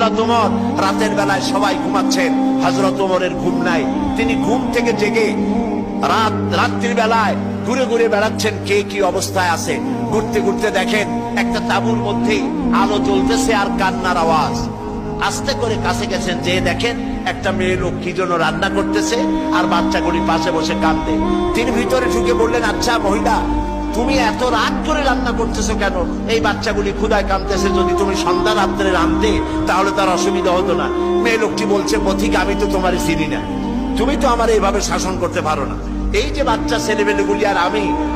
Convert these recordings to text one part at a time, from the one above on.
হযরত ওমর রাতের বেলায় সবাই ঘুমাচ্ছেন, হযরত ওমরের ঘুম নাই। তিনি ঘুম থেকে জেগে রাত্রির বেলায় ঘুরে ঘুরে বেড়াচ্ছেন কে কি অবস্থায় আছে। ঘুরতে ঘুরতে দেখেন একটা তাঁবুর মধ্যে আলো জ্বলতেছে আর কান্নার আওয়াজ। আস্তে করে কাছে গেছেন, যে দেখেন একটা মেয়ে লোক কি জন্য রান্না করতেছে আর বাচ্চাগুলি পাশে বসে কাঁদে। তিনি ভিতরে ঢুকে বললেন, আচ্ছা মহিলা, তুমি এত রাত করে রান্না করতেছো কেন? এই বাচ্চাগুলি ক্ষুধায় কাঁদতেছে, যদি তুমি সন্ধ্যা রাত্রে রাঁধতে তাহলে তার অসুবিধা হতো না। মেয়ে লোকটি বলছে, পথিক আমি তো তোমার চিনি না, তুমি তো আমার এইভাবে শাসন করতে পারো না। এই যে বাচ্চা ছেলেমেয়েগুলি আর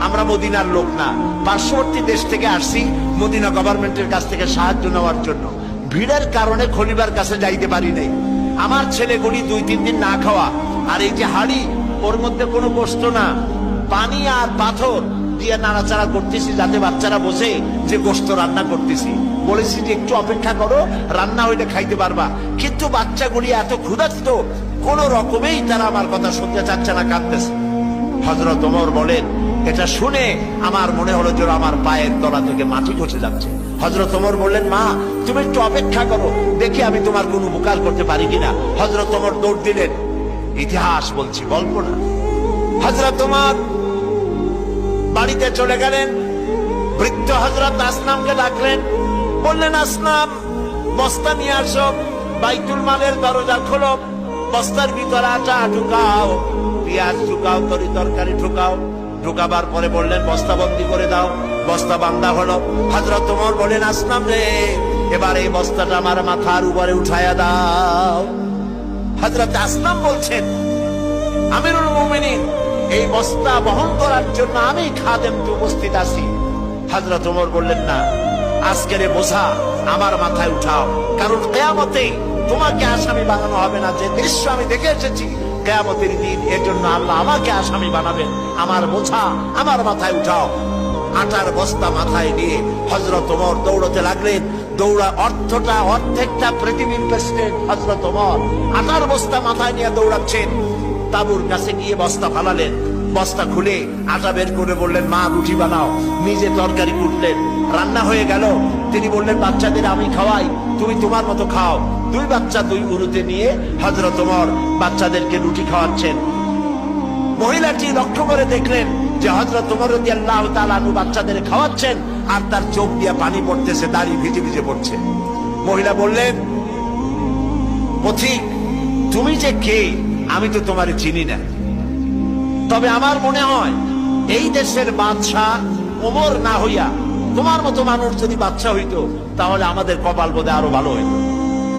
আমরা মদিনার লোক না, পার্শ্ববর্তী দেশ থেকে আসছি মদিনা গভর্নমেন্টের কাছ থেকে সাহায্য নেওয়ার জন্য। ভিড়ের কারণে খলিফার কাছে যাইতে পারি নাই। আমার ছেলেগুলি 2-3 দিন না খাওয়া, আর এই যে হাড়ি, ওর মধ্যে কোনো গোশত না, পানি আর পাথর দিয়ে নাড়াচাড়া করতেছি যাতে বাচ্চারা বোঝে যে গোশত রান্না করতেছি। বলেছি যে একটু অপেক্ষা করো, রান্না হইলে খাইতে পারবা। কিন্তু বাচ্চাগুলি এত ক্ষুধার্ত, কোন রকমেই তারা আমার কথা শুনতে চাচ্ছে না, কাঁদতেছে। হযরত ওমর বলেন, এটা শুনে আমার মনে হলো যে আমার পায়ের তলা থেকে মাটি খসে যাচ্ছে। হযরত ওমর বললেন, মা তুমি একটু অপেক্ষা করো, দেখি আমি তোমার কোন উপকার করতে পারি কিনা। হযরত ওমর দৌড় দিলেন। ইতিহাস বলছি, গল্প না। হযরত ওমর বাড়িতে চলে গেলেন। বৃদ্ধ হযরত আসলামকে ডাকলেন, বললেন, আসলাম বস্তা নিয়ে আসো, বাইতুল মালের দরজা খোলো, বস্তার ভিতরে আটা ঢুকাও, পেঁয়াজ ঢুকাও, তরি তরকারি ঢুকাও। ঢুকাবার পরে বললেন, বস্তা বন্দি করে দাও। বস্তা বান্ধা হলো। হযরত ওমর বলেন, আসলাম রে, এবার এই বস্তাটা আমার মাথার উপরে উঠায়া দাও। হযরত আসলাম বলছেন, আমিরুল মুমিনিন, এই বস্তা বহন করার জন্য আমি খাদেম তো উপস্থিত আছি। হযরত ওমর বললেন, না, আজকের এই বোঝা আমার মাথায় উঠাও, কারণ কিয়ামতে তোমাকে আসামি বানানো হবে না। যে দৃশ্য আমি দেখে এসেছি কিয়ামতের দিন, এর জন্য আল্লাহ আমাকে আসামি বানাবেন। আমার বোঝা আমার মাথায় উঠাও। আটার বস্তা মাথায় নিয়ে হযরত ওমর দৌড়তে লাগলেন। অর্ধেকটা পৃথিবীর প্রেসিডেন্ট হযরত ওমর আটার বস্তা মাথায় নিয়ে দৌড়াচ্ছেন। তাঁবুর কাছে গিয়ে বস্তা ফালালেন। বস্তা খুলে আটা বের করে বললেন, মা রুটি বানাও। নিজে তরকারি কুটলেন, রান্না হয়ে গেল। তিনি বললেন, বাচ্চাদের আমি খাওয়াই, তুমি তোমার মতো খাও। 2 বাচ্চা 2 উরুতে নিয়ে হযরত ওমর বাচ্চাদেরকে রুটি খাওয়াচ্ছেন। মহিলাটি লক্ষ্য করে দেখলেন যে হযরত ওমর রাদিয়াল্লাহু তাআলা আনহু বাচ্চাদের খাওয়াচ্ছেন আর তার চোখ দিয়ে পানি পড়তেছে, দাড়ি ভিজে ভিজে পড়ছে। মহিলা বললেন, পথিক তুমি যে কে আমি তো তোমারে চিনি না, তবে আমার মনে হয় এই দেশের বাদশাহ ওমর না হইয়া তোমার মতো মানুষ যদি বাদশাহ হইতো তাহলে আমাদের কপাল বোধহয় আরো ভালো হইতো।